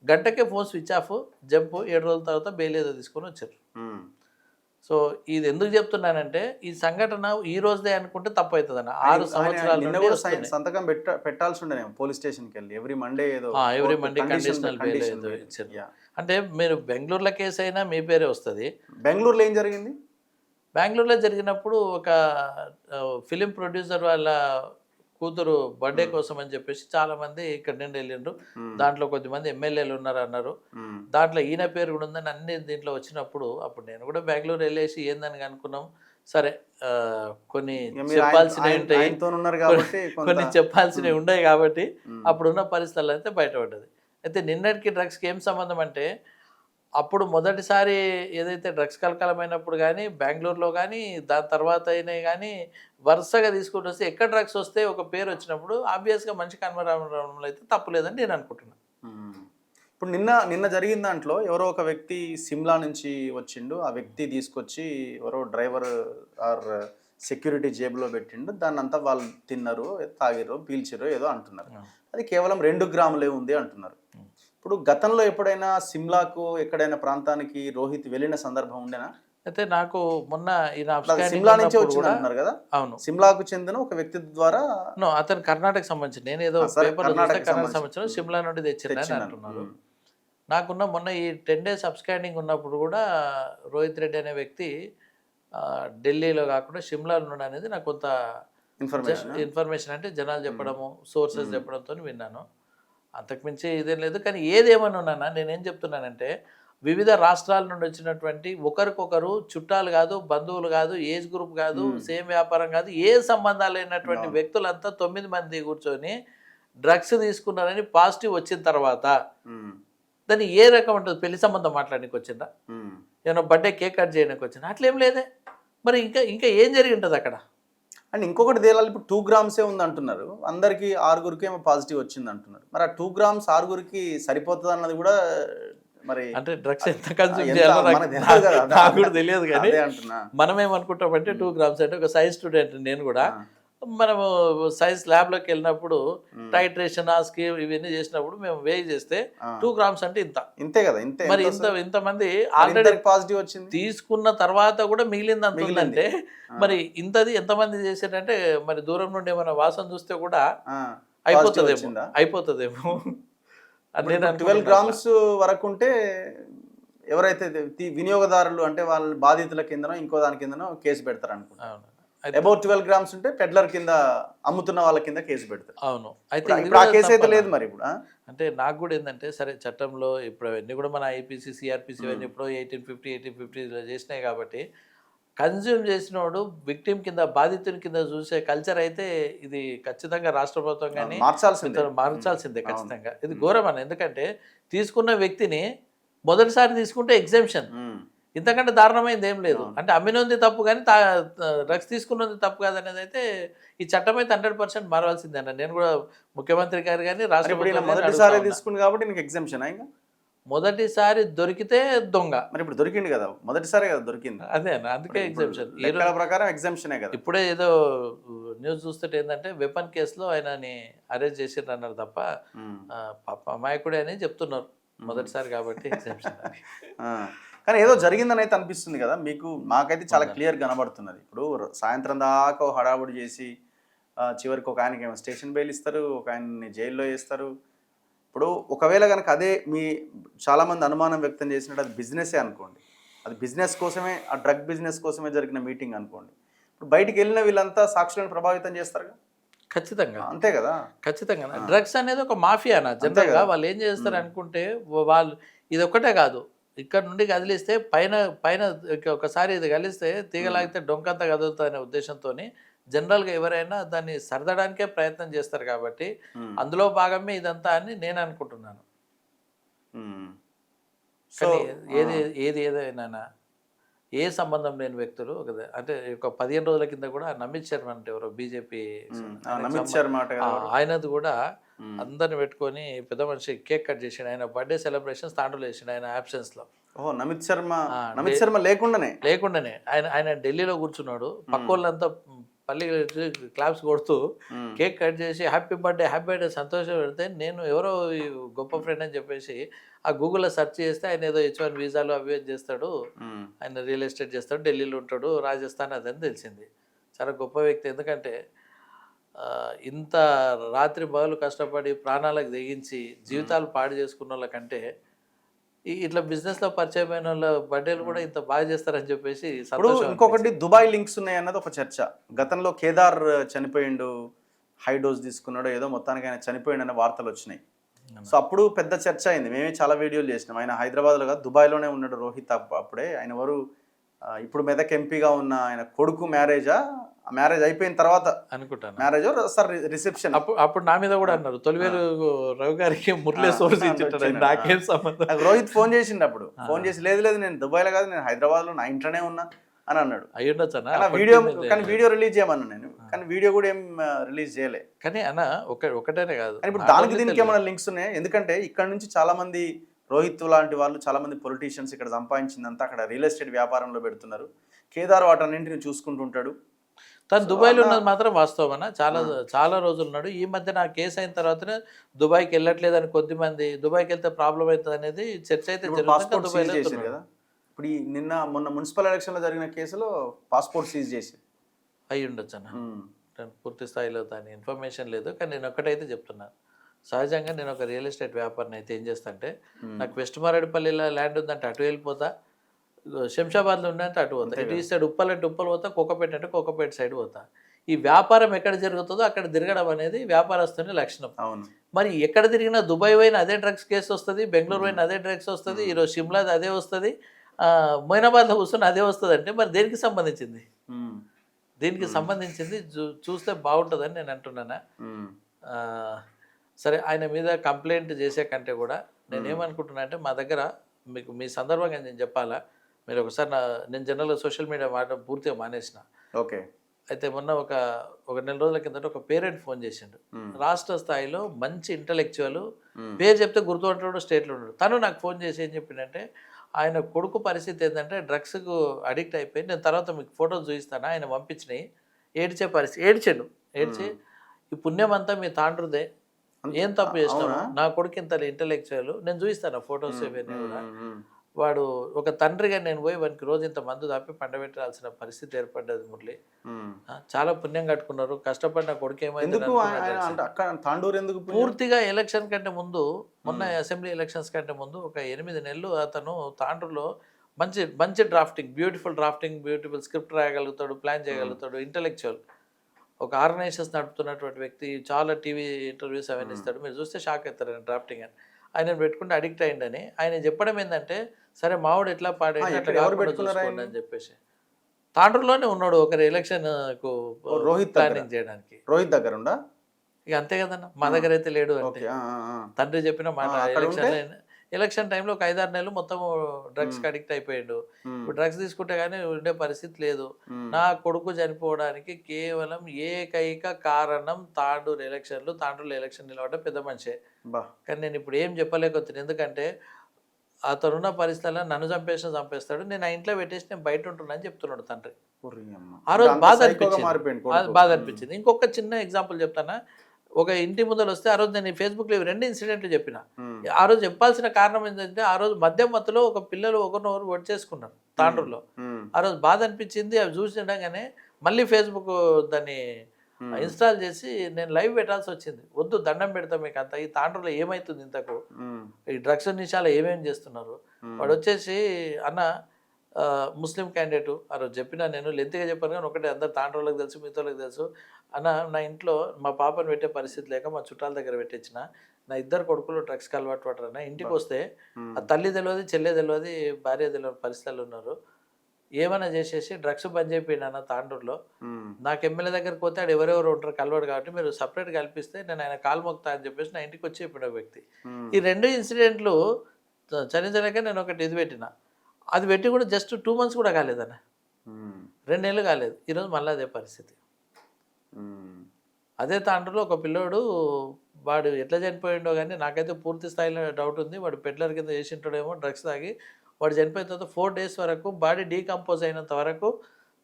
గంటకే ఫోన్ స్విచ్ ఆఫ్, జంప్, 7 రోజుల తర్వాత బెయిల్ ఏదో తీసుకొని వచ్చారు. ఉమ్. సో ఇది ఎందుకు చెప్తున్నానంటే ఈ సంఘటన ఈ రోజుదే అనుకుంటే తప్పు అవుతుందన్న. 6 ఆయన సంవత్సరాల నిన్న నుండి కూడా వస్తున్నాయి. సంతకం పెట్టాల్సి ఉండేనేమో పోలీస్ స్టేషన్కి వెళ్ళి ఎవ్రీ మండే ఏదో every Monday condition conditional bail condition ఏదో బెయిల్. ఇచ్చారు. Yeah. అంటే మీరు బెంగళూరులో కేసు అయినా మీ పేరే వస్తుంది. బెంగళూరులో ఏం జరిగింది? బెంగళూరులో జరిగినప్పుడు ఒక ఫిలిం ప్రొడ్యూసర్ వాళ్ళ కూతురు బర్త్డే కోసం అని చెప్పేసి చాలామంది ఇక్కడ నుండి వెళ్ళిండ్రు. దాంట్లో కొద్దిమంది ఎమ్మెల్యేలు ఉన్నారు అన్నారు. ఉమ్, దాంట్లో ఈయన పేరు కూడా ఉందని అన్ని దీంట్లో వచ్చినప్పుడు అప్పుడు నేను కూడా బెంగళూరు వెళ్ళేసి ఏందని అనుకున్నాం. సరే కొన్ని ఇక మీరు చెప్పాల్సినవి ఉంటాయి, ఆయనతో ఉన్నారు కాబట్టి కొన్ని చెప్పాల్సినవి ఉన్నాయి కాబట్టి ఉమ్, అప్పుడున్న పరిస్థితుల్లో అయితే బయటపడ్డది. అయితే నిన్నటికి డ్రగ్స్కి ఏం సంబంధం అంటే అప్పుడు మొదటిసారి ఏదైతే డ్రగ్స్ కలకలమైనప్పుడు కానీ బెంగళూరులో కానీ దాని తర్వాత అయినాయి కానీ వరుసగా తీసుకుంటూ వస్తే ఎక్కడ డ్రగ్స్ వస్తే ఒక పేరు వచ్చినప్పుడు ఆబ్వియస్గా మంచి కనుమరావడంలో అయితే తప్పు లేదని నేను అనుకుంటున్నాను. ఉమ్. ఇప్పుడు నిన్న జరిగిన దాంట్లో ఎవరో ఒక వ్యక్తి సిమ్లా నుంచి వచ్చిండు. ఆ వ్యక్తి తీసుకొచ్చి ఎవరో డ్రైవర్ ఆర్ సెక్యూరిటీ జేబులో పెట్టిండు. దాన్ని అంతా వాళ్ళు తిన్నారు, తాగిర్రు, పీల్చిర్రు ఏదో అంటున్నారు. అది కేవలం 2 గ్రాములే ఉంది అంటున్నారు. ఇప్పుడు గతంలో ఎప్పుడైనా సిమ్లాకు ఎక్కడైనా ప్రాంతానికి రోహిత్ వెళ్ళిన సందర్భం ఉండేనా? అయితే నాకు మొన్న ఈయన సిమ్లా నుంచి వచ్చింది అంటున్నారు కదా. అవును, సిమ్లాకు చెందిన ఒక వ్యక్తి ద్వారా అతను కర్ణాటక సంబంధించి నేను ఏదో సరే, పేపర్ కర్ణాటక సంబంధించిన సిమ్లా నుండి తెచ్చిందని తెచ్చినారు. అంటున్నారు. నాకున్న మొన్న ఈ 10 days సబ్స్క్రైబింగ్ ఉన్నప్పుడు కూడా రోహిత్ రెడ్డి అనే వ్యక్తి ఢిల్లీలో కాకుండా సిమ్లాలో ఉన్నాడు అనేది నాకు కొంత ఇన్ఫర్మేషన్ అంటే జనాలు చెప్పడము, సోర్సెస్ చెప్పడంతో విన్నాను. అంతకుమించి ఇదేం లేదు. కానీ ఏదేమని ఉన్నానా నేనేం చెప్తున్నానంటే వివిధ రాష్ట్రాల నుండి వచ్చినటువంటి ఒకరికొకరు చుట్టాలు కాదు, బంధువులు కాదు, ఏజ్ గ్రూప్ కాదు, సేమ్ వ్యాపారం కాదు, ఏ సంబంధాలు లేనటువంటి వ్యక్తులంతా 9 మంది కూర్చొని డ్రగ్స్ తీసుకున్నారని పాజిటివ్ వచ్చిన తర్వాత దాన్ని ఏ రకం ఉంటుంది? పెళ్లి సంబంధం మాట్లాడడానికి వచ్చిందా, ఏమన్నా బర్త్డే కేక్ కట్ చేయడానికి వచ్చిందా? అట్లేం లేదే. మరి ఇంకా ఏం జరిగి ఉంటుంది అక్కడ? అండ్ ఇంకొకటి తేలాలి. ఇప్పుడు 2 గ్రామ్సే ఉంది అంటున్నారు. అందరికి 6గురికి ఏమో పాజిటివ్ వచ్చింది అంటున్నారు. మరి ఆ 2 గ్రామ్స్ 6గురికి సరిపోతుంది అన్నది కూడా మరి అంటే డ్రగ్స్ ఎంత కన్స్యూమ్ చేయాలో నాకు కూడా తెలియదు. కానీ మనం ఏమనుకుంటామంటే 2 grams అంటే ఒక సైన్స్ స్టూడెంట్ నేను కూడా, మనము సైన్స్ ల్యాబ్లోకి వెళ్ళినప్పుడు టైట్రేషన్ స్కేల్ ఇవన్నీ చేసినప్పుడు మేము వేయి చేస్తే 2 grams అంటే ఇంతే కదా. మరి ఇంతమంది ఆల్రెడీ పాజిటివ్ వచ్చింది తీసుకున్న తర్వాత కూడా మిగిలింది అంత ఉందంటే మరి ఇంతది ఎంతమంది చేశారంటే మరి దూరం నుండి ఏమైనా వాసన చూస్తే కూడా అయిపోతుందేమో. 12 grams వరకు ఉంటే ఎవరైతే వినియోగదారులు అంటే వాళ్ళ బాధితుల కిందనో ఇంకో దాని కిందనో కేసు పెడతారు అనుకుంటున్నాను. అబౌట్ 12 grams ఉంటే పెడ్లర్ కింద అమ్ముతున్న వాళ్ళ కింద కేసు పెడతారు. అవును. అయితే ఇప్పుడు ఆ కేసు అయితే లేదు మరి ఇప్పుడు. అంటే నాకు కూడా ఏంటంటే సరే చట్టంలో ఇప్పుడు అవన్నీ కూడా మన ఐపీసీ సిఆర్పిసి అవన్నీ ఇప్పుడు 1850 చేసినాయి కాబట్టి కన్జ్యూమ్ చేసినోడు విక్టిమ్ కింద బాధితుని కింద చూసే కల్చర్ అయితే ఇది ఖచ్చితంగా రాష్ట్ర ప్రభుత్వం కానీ మార్చాల్సిందే ఖచ్చితంగా. ఇది ఘోరం అన్న. ఎందుకంటే తీసుకున్న వ్యక్తిని మొదటిసారి తీసుకుంటే ఎగ్జామ్షన్, ఇంతకంటే దారుణమైంది ఏం లేదు. అంటే అమ్మినది తప్పు కానీ డ్రగ్స్ తీసుకున్నది తప్పు కాదనేది అయితే ఈ చట్టం అయితే 100% మారవలసిందే అన్న. నేను కూడా ముఖ్యమంత్రి గారు కానీ రాష్ట్ర మొదటిసారి తీసుకుంది కాబట్టి నీకు ఎగ్జామ్షన్ ఇంకా మొదటిసారి దొరికితే దొంగ. మరి ఇప్పుడు దొరికింది కదా, మొదటిసారి కదా దొరికింది. అదే అందుకే ఎగ్జామ్షన్ ప్రకారం ఎగ్జామ్షనే కదా. ఇప్పుడే ఏదో న్యూస్ చూస్తే ఏంటంటే వెపన్ కేసులో ఆయనని అరెస్ట్ చేసిర్రు అన్నారు తప్ప పాప అమాయకుడే అని చెప్తున్నారు మొదటిసారి కాబట్టి ఎగ్జామ్షన్. కానీ ఏదో జరిగిందని అయితే అనిపిస్తుంది కదా మీకు. మాకైతే చాలా క్లియర్ కనబడుతున్నది. ఇప్పుడు సాయంత్రం దాకా హడావుడి చేసి చివరికి ఒక ఆయనకి ఏమో స్టేషన్ బెయిల్ ఇస్తారు, ఒక ఆయన్ని జైల్లో వేస్తారు. ఇప్పుడు ఒకవేళ కనుక అదే మీ చాలామంది అనుమానం వ్యక్తం చేసినట్టు అది బిజినెసే అనుకోండి, అది బిజినెస్ కోసమే, ఆ డ్రగ్ బిజినెస్ కోసమే జరిగిన మీటింగ్ అనుకోండి, ఇప్పుడు బయటికి వెళ్ళిన వీళ్ళంతా సాక్షులను ప్రభావితం చేస్తారు ఖచ్చితంగా. అంతే కదా, ఖచ్చితంగా. డ్రగ్స్ అనేది ఒక మాఫియానా జనరల్గా. వాళ్ళు ఏం చేస్తారు అనుకుంటే వాళ్ళు ఇది ఒక్కటే కాదు, ఇక్కడ నుండి కదిలిస్తే పైన ఒకసారి ఇది కలిస్తే తీగలాగితే డొంకంతా కదులుతుంది అనే ఉద్దేశంతో జనరల్గా ఎవరైనా దాన్ని సర్దడానికే ప్రయత్నం చేస్తారు కాబట్టి అందులో భాగమే ఇదంతా అని నేను అనుకుంటున్నాను. కానీ ఏదైనా ఏ సంబంధం లేని వ్యక్తులు అంటే ఒక 15 రోజుల కింద కూడా నమిత్ శర్మ అంటే ఎవరో బీజేపీ ఆయనది కూడా అందరిని పెట్టుకొని పెద్ద మనిషి కేక్ కట్ చేసిండు. ఆయన బర్త్డే సెలబ్రేషన్స్ తాండూలో చేసిండు ఆయన absence లో. ఓహో, నమిత్ శర్మ లేకుండానే. లేకుండానే ఆయన ఢిల్లీలో కూర్చున్నాడు, పక్క వాళ్ళంతా పల్లి క్లాప్స్ కొడుతూ కేక్ కట్ చేసి హ్యాపీ బర్త్డే సంతోషం పెడితే, నేను ఎవరో ఈ గొప్ప ఫ్రెండ్ అని చెప్పేసి ఆ గూగుల్లో సెర్చ్ చేస్తే ఆయన ఏదో H1 వీసాలు అవి ఇవి చేస్తాడు, ఆయన రియల్ ఎస్టేట్ చేస్తాడు, ఢిల్లీలో ఉంటాడు, రాజస్థాన్ అదని తెలిసింది. చాలా గొప్ప వ్యక్తి. ఎందుకంటే ఇంత రాత్రి పగలు కష్టపడి ప్రాణాలకు తెగించి జీవితాలు పాడు చేసుకున్న వాళ్ళకంటే ఇట్లా బిజినెస్లో పరిచయమైన వాళ్ళ బర్త్డేలు కూడా ఇంత బాగా చేస్తారని చెప్పేసి ఇప్పుడు సంతోషం ఇంకొకటి దుబాయ్ లింక్స్ ఉన్నాయి అన్నది ఒక చర్చ. గతంలో కేదార్ చనిపోయిండు, హై డోస్ తీసుకున్నాడు, ఏదో మొత్తానికి ఆయన చనిపోయిండు అనే వార్తలు వచ్చినాయి. సో అప్పుడు పెద్ద చర్చ అయింది, మేమే చాలా వీడియోలు చేసినాం. ఆయన హైదరాబాద్లో కాదు దుబాయ్లోనే ఉన్నాడు రోహిత్. అప్పుడే ఆయన ఎవరు ఇప్పుడు మెదక్ ఎంపీగా ఉన్న ఆయన కొడుకు మ్యారేజా, మ్యారేజ్ అయిపోయిన తర్వాత అనుకుంటాను మ్యారేజ్ సార్ రిసెప్షన్. అప్పుడు నా మీద కూడా అన్నారు, తొలివేలు రవి గారికి మురళీ సోర్స్ ఇచ్చింటాడు, నాకేం సంబంధం. నాకు రోహిత్ ఫోన్ చేసిండు అప్పుడు, ఫోన్ చేసి లేదు నేను దుబాయ్లో కాదు, నేను హైదరాబాద్లో నా ఇంట్లోనే ఉన్నా అని అన్నాడు. అయ్యుండొచ్చు కానీ వీడియో రిలీజ్ చేయమన్నా నేను, కానీ వీడియో కూడా ఏం రిలీజ్ చేయలే. కానీ అన్న ఒకటేనే కాదు, ఇప్పుడు దానికి దీనికి ఏమైనా లింక్స్ ఉన్నాయి? ఎందుకంటే ఇక్కడ నుంచి చాలా మంది రోహిత్ లాంటి వాళ్ళు, చాలా మంది పొలిటీషియన్స్ ఇక్కడ సంపాదించిందంతా అక్కడ రియల్ ఎస్టేట్ వ్యాపారంలో పెడుతున్నారు. కేదార్ వాటన్నింటిని చూసుకుంటుంటాడు. తను దుబాయ్లో ఉన్నది మాత్రం వాస్తవం అన్న. చాలా రోజులు ఉన్నాడు. ఈ మధ్య నా కేసు అయిన తర్వాతనే దుబాయ్కి వెళ్ళట్లేదని కొద్దిమంది, దుబాయ్కి వెళ్తే ప్రాబ్లం అవుతుంది అనేది చర్చ అయితే పాస్పోర్ట్ సీజ్ చేశారు కదా. ఇప్పుడు మొన్న మున్సిపల్ ఎలక్షన్లో జరిగిన కేసులో పాస్పోర్ట్ సీజ్ చేసి అయి ఉండొచ్చు అన్న. పూర్తి స్థాయిలో దాని ఇన్ఫర్మేషన్ లేదు, కానీ నేను ఒక్కటైతే చెప్తున్నాను. సహజంగా నేను ఒక రియల్ ఎస్టేట్ వ్యాపారిని అయితే ఏం చేస్తా అంటే, నాకు వెస్ట్ మారేడుపల్లిలో ల్యాండ్ ఉందంటే అటు వెళ్ళిపోతా, శంషాబాద్లో ఉందంటే అటు పోతా, ఇటు సైడ్ ఉప్పల్ అంటే ఉప్పల్ పోతా, కోకపేట అంటే కోకపేట సైడ్ పోతా. ఈ వ్యాపారం ఎక్కడ జరుగుతుందో అక్కడ తిరగడం అనేది వ్యాపారస్తుని లక్షణం. మరి ఎక్కడ తిరిగినా దుబాయ్ పోయిన అదే డ్రగ్స్ కేసు వస్తుంది, బెంగళూరు పోయిన అదే డ్రగ్స్ వస్తుంది, ఈరోజు షిమ్లాది అదే వస్తుంది, మొయినాబాద్లో కూర్చొని అదే వస్తుంది. అంటే మరి దేనికి సంబంధించింది? దీనికి సంబంధించింది చూస్తే బాగుంటుందని నేను అంటున్నానా. సరే, ఆయన మీద కంప్లైంట్ చేసే కంటే కూడా నేనేమనుకుంటున్నా అంటే, మా దగ్గర మీకు మీ సందర్భంగా నేను చెప్పాలా, మీరు ఒకసారి నేను జనరల్గా సోషల్ మీడియా వాడడం పూర్తిగా మానేసిన. ఓకే. అయితే మొన్న ఒక నెల రోజుల కిందట ఒక పేరెంట్ ఫోన్ చేసిండు, రాష్ట్ర స్థాయిలో మంచి ఇంటలెక్చువల్, పేరు చెప్తే గుర్తుపట్టాడు, స్టేట్లో ఉన్నాడు. తను నాకు ఫోన్ చేసి ఏం చెప్పిండంటే, ఆయన కొడుకు పరిస్థితి ఏంటంటే డ్రగ్స్కు అడిక్ట్ అయిపోయి, నేను తర్వాత మీకు ఫోటోస్ చూపిస్తాను, ఆయన పంపించినాయి, ఏడ్చే పరిస్థితి, ఏడ్చి ఈ పుణ్యం అంతా మీ తాండ్రుదే, ఏం తప్పు చేసినావు, నా కొడుకు ఇంత ఇంటలెక్చువల్, నేను చూపిస్తాను ఫొటోస్ ఇవన్నీ కూడా. వాడు ఒక తండ్రిగా నేను పోయి వానికి రోజు ఇంత మందు తప్పి పండబెట్టాల్సిన పరిస్థితి ఏర్పడ్డది మురళి. చాలా పుణ్యం కట్టుకున్నారు, కష్టపడిన కొడుకు ఏమైంది పూర్తిగా ఎలక్షన్ కంటే ముందు, మొన్న అసెంబ్లీ ఎలక్షన్స్ కంటే ముందు ఒక 8 నెలలు అతను తాండ్రులో మంచి డ్రాఫ్టింగ్, బ్యూటిఫుల్ స్క్రిప్ట్ రాయగలుగుతాడు, ప్లాన్ చేయగలుగుతాడు, ఇంటలెక్చువల్, ఒక ఆర్గనైజేషన్స్ నడుపుతున్నటువంటి వ్యక్తి, చాలా టీవీ ఇంటర్వ్యూస్ అవన్నీ ఇస్తాడు, మీరు చూస్తే షాక్ అవుతారు ఆయన డ్రాఫ్టింగ్ అని. ఆయన పెట్టుకుంటే అడిక్ట్ అయ్యిందని ఆయన చెప్పడం ఏంటంటే, సరే మావాడు ఎట్లా పాడేది అని చెప్పేసి తాండ్రులోనే ఉన్నాడు ఒకరి ఎలక్షన్ రోహిత్ ప్లానింగ్ చేయడానికి. రోహిత్ దగ్గర ఉందా? ఇక అంతే కదన్నా, మా దగ్గర అయితే లేడు అంటే. తండ్రి చెప్పిన మాట, ఎలక్షన్ టైంలో ఒక 5-6 నెలలు మొత్తం డ్రగ్స్కి అడిక్ట్ అయిపోయాడు. ఇప్పుడు డ్రగ్స్ తీసుకుంటే కానీ ఉండే పరిస్థితి లేదు. నా కొడుకు చనిపోవడానికి కేవలం ఏకైక కారణం తాండూరు ఎలక్షన్ నిలబడ్డ పెద్ద మనిషే. కానీ నేను ఇప్పుడు ఏం చెప్పలేకపోతున్నాను, ఎందుకంటే అతనున్న పరిస్థితుల్లో నన్ను చంపేస్తాడు, నేను ఆ ఇంట్లో పెట్టేసి నేను బయట ఉంటున్నా అని చెప్తున్నాడు తండ్రి. ఆ రోజు బాధ అనిపించింది. ఇంకొక చిన్న ఎగ్జాంపుల్ చెప్తానా. ఒక ఇంటి ముందర వస్తే ఆ రోజు నేను ఫేస్బుక్లో 2 ఇన్సిడెంట్లు చెప్పిన. ఆ రోజు చెప్పాల్సిన కారణం ఏంటంటే, ఆ రోజు మద్యం మత్తులో ఒక పిల్లలు ఒకరినొకరు వచ్చేసుకున్నారు తాండ్రులో. ఆ రోజు బాధ అనిపించింది. అవి చూసిండగానే మళ్ళీ ఫేస్బుక్ దాన్ని ఇన్స్టాల్ చేసి నేను లైవ్ పెట్టాల్సి వచ్చింది. వద్దు, దండం పెడతాం మీకు అంత, ఈ తాండ్రులో ఏమవుతుంది ఇంతకు, ఈ డ్రగ్స్ నిషాలు ఏమేమి చేస్తున్నారు. వాడు వచ్చేసి, అన్న ముస్లిం క్యాండిడేటు, ఆ రోజు చెప్పిన, నేను లెంత్గా చెప్పాను కానీ ఒకటే, అందరు తాండ్రులకు తెలుసు, మిగతాలకు తెలుసు. అన్న, నా ఇంట్లో మా పాపను పెట్టే పరిస్థితి లేక మా చుట్టాల దగ్గర పెట్టించిన, నా 2 కొడుకులు డ్రగ్స్కి అలవాటు పడరన్న. ఇంటికి వస్తే ఆ తల్లి తెలియదు, చెల్లె తెలియదు, భార్య తెలియని పరిస్థితులు ఉన్నారు. ఏమైనా చేసేసి డ్రగ్స్ బంద్ చేయిండు అన్న తాండూరులో. నాకు ఎమ్మెల్యే దగ్గరికి పోతే ఆడు ఎవరెవరు ఉంటారు కలవాడు, కాబట్టి మీరు సపరేట్ కల్పిస్తే నేను ఆయన కాలు మొక్తా అని చెప్పేసి నా ఇంటికి వచ్చి చెప్పిన వ్యక్తి. ఈ 2 ఇన్సిడెంట్లు చనించలేక నేను ఒకటి ఇది పెట్టిన. అది పెట్టి కూడా జస్ట్ 2 months కూడా కాలేదన్న, 2 నెలలు కాలేదు. ఈరోజు మళ్ళీ అదే పరిస్థితి. అదే తాండ్రులో ఒక పిల్లోడు వాడు ఎట్లా చనిపోయిండో కానీ నాకైతే పూర్తి స్థాయిలో డౌట్ ఉంది. వాడు పెడ్లర్ కింద చేసింటాడేమో డ్రగ్స్ తాగి. వాడు చనిపోయిన తర్వాత 4 days వరకు బాడీ డీకంపోజ్ అయినంత వరకు